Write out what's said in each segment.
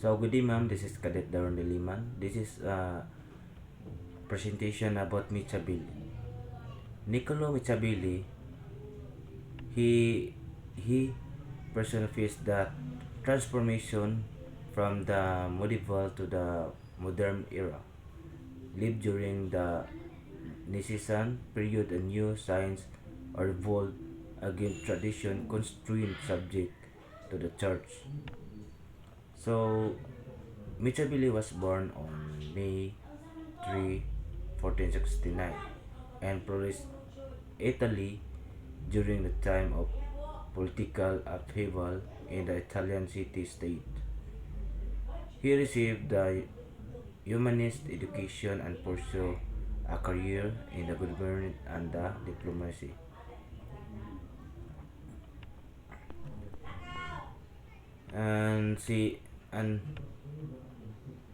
So good day, ma'am. This is Cadet Darren Diliman. This is a presentation about Michabili. Niccolo Michabili, he he personifies the transformation from the medieval to the modern era. Lived during the Nicene period, a new science or revolt against tradition constrained subject to the church. So Michabili was born on May 3, 1469 and flourished Italy during the time of political upheaval in the Italian city-state. He received the humanist education and pursued a career in the government and the diplomacy. And and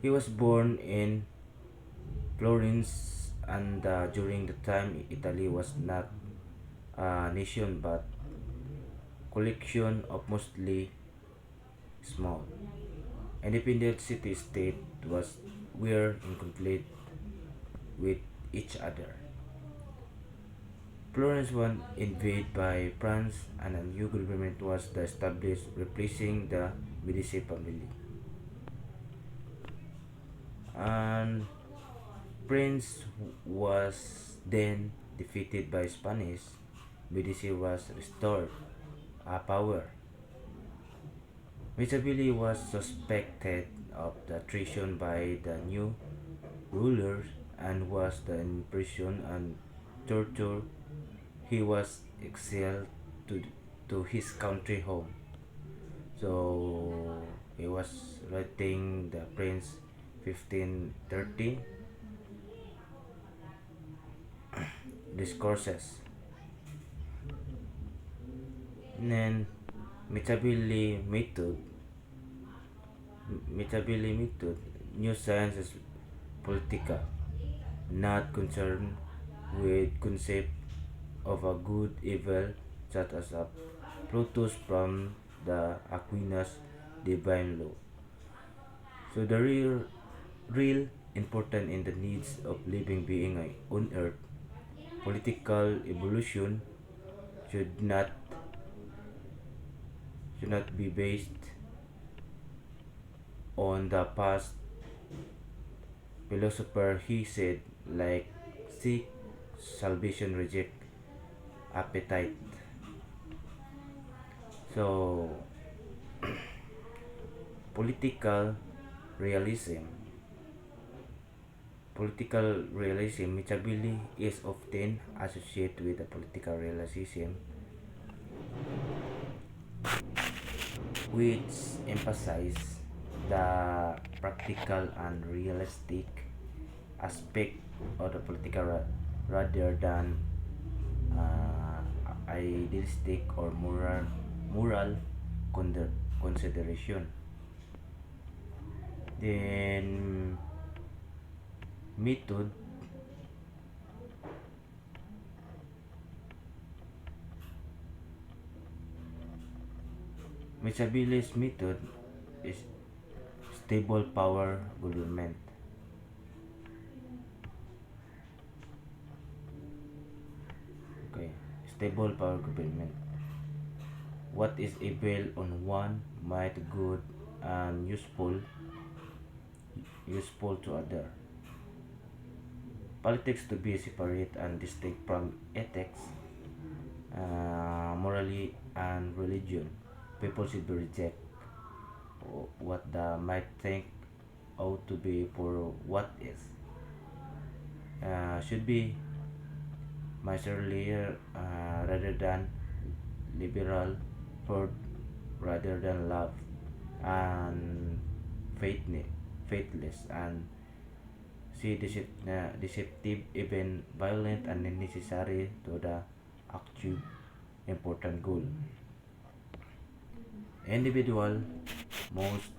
he was born in Florence and during the time Italy was not a nation but collection of mostly small independent city-state was were in conflict with each other. Florence was invaded by France and a new government was established replacing the Medici family. And Prince was then defeated by Spanish. Medici was restored power. Machiavelli was suspected of the treason by the new rulers and was then imprisoned and tortured. He was exiled to, to his country home. So he was writing the Prince 1513 discourses. And then Machiavelli method Machiavelli method new science is political, not concerned with concept of a good evil such as a Plutus from the Aquinas divine law. So the real important in the needs of living being on earth, political evolution should not be based on the past philosopher he said like seek salvation reject appetite. So political realism Machiavelli is often associated with the political realism which emphasize the practical and realistic aspect of the political rather than idealistic or moral consideration. Then method Machiavelli's method is stable power government. Okay, stable power government. What is evil on one might good and useful to other. Politics to be separate and distinct from ethics, morally and religion. People should be reject what they might think ought to be for what is. Should be miserly rather than liberal, for rather than love, and faithless, and deceptive, even violent and unnecessary to the achieve important goal. Individual, most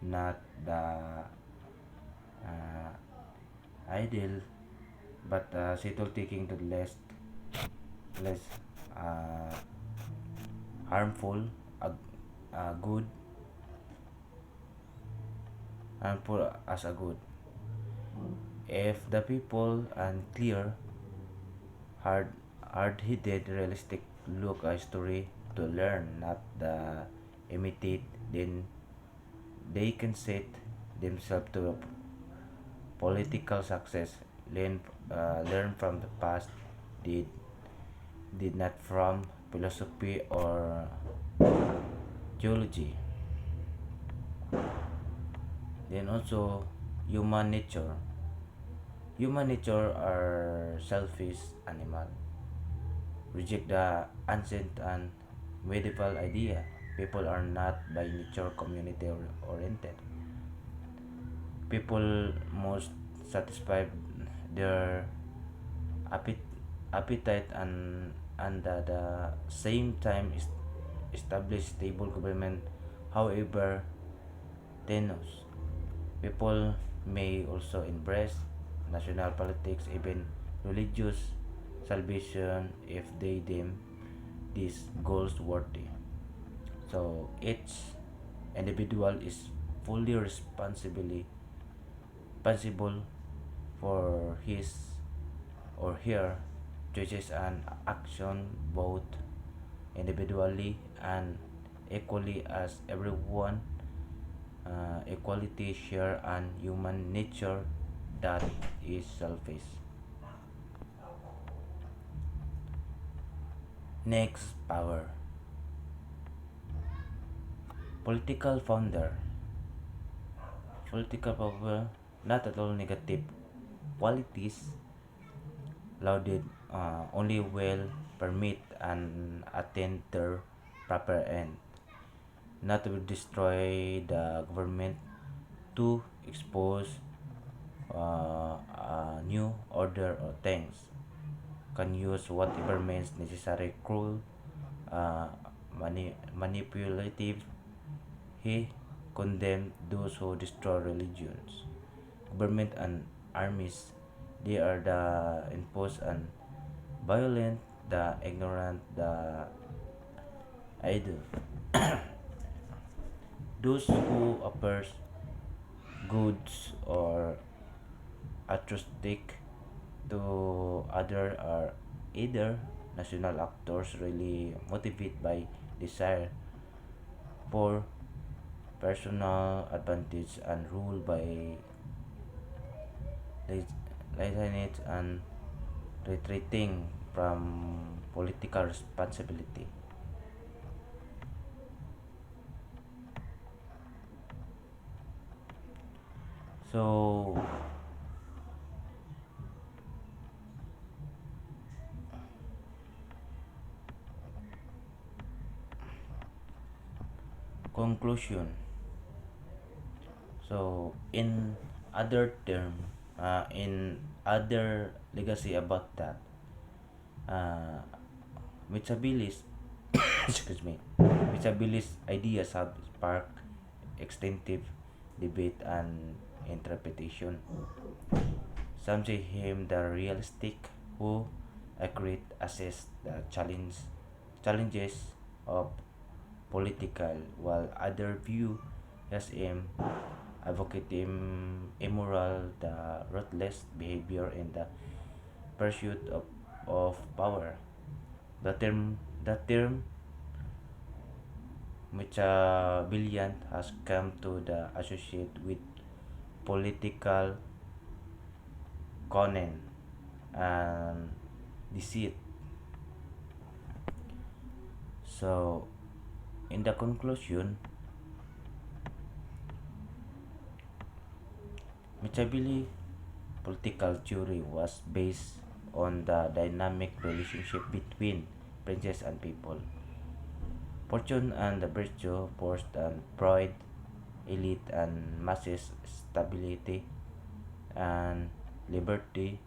not the uh, ideal, but settle taking the less uh, harmful, a good and poor as a good. If the people unclear, hard, hard-headed, realistic look a story to learn, not the imitate, then they can set themselves to a political success. Learn, learn from the past, did not from philosophy or theology. Then also human nature. Human nature are selfish animal. Reject the ancient and medieval idea. People are not by nature community oriented. People must satisfy their appet- appetite and at the same time establish stable government. However, tenuous. People may also embrace national politics, even religious salvation, if they deem these goals worthy. So each individual is fully responsible for his or her choices and action, both individually and equally, as everyone equality share and human nature that is selfish. Next, power. Political founder. Political power, not at all negative qualities, lauded only will permit and attain their proper end, not to destroy the government, to expose a new order or things, can use whatever means necessary, cruel, uh, manipulative. He condemned those who destroy religions, government and armies. They are the imposed and violent, the ignorant, the idle. Those who appear goods or altruistic to other are either national actors really motivated by desire for personal advantage and ruled by lieutenants and retreating from political responsibility. So, conclusion. So, in other term, in other legacy about that, uh, Mitsubishi, excuse me, Mitsubishi ideas have sparked extensive debate and interpretation. Some see him the realistic who accurate assess the challenges of political, while other view as him advocating immoral, the ruthless behavior in the pursuit of power. The term Machiavellian has come to the associate with political cunning and deceit. So, in the conclusion, Machiavelli political theory was based on the dynamic relationship between princes and people, fortune and the virtue, force and pride, elite and masses, stability and liberty,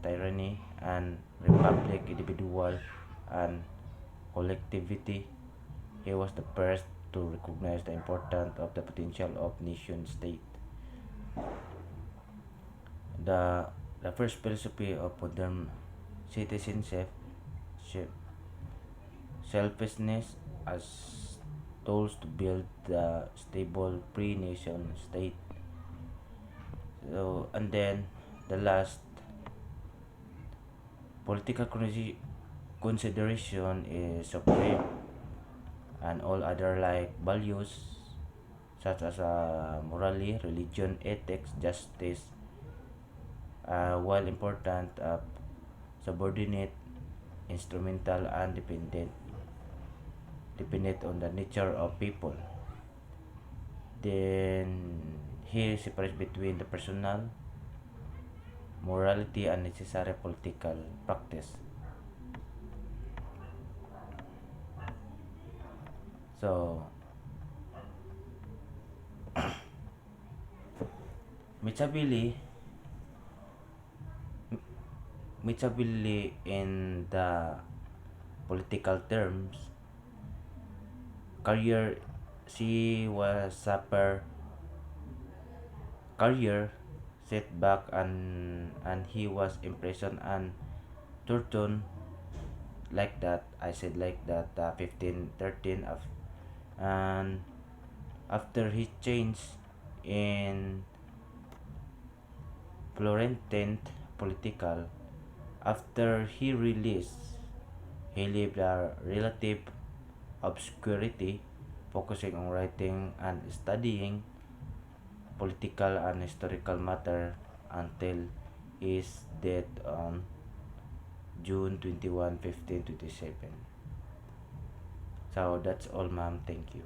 tyranny and republic, individual and collectivity. He was the first to recognize the importance of the potential of nation state. The the first philosophy of modern citizenship, selfishness as tools to build the stable pre-nation state. So, and then the last political consideration is supreme, and all other like values such as morally, religion, ethics, justice, while important, subordinate, instrumental, and dependent on the nature of people. Then he separates between the personal morality and necessary political practice. So Machiavelli, Machiavelli in the political terms, career she was suffer career setback, and he was imprisoned and tortured like that. I said like that, 1513 of, and after he changed in Florentine political, after he released, he lived a relative obscurity, focusing on writing and studying political and historical matter until his death on June 21, 1527. So that's all, ma'am. Thank you.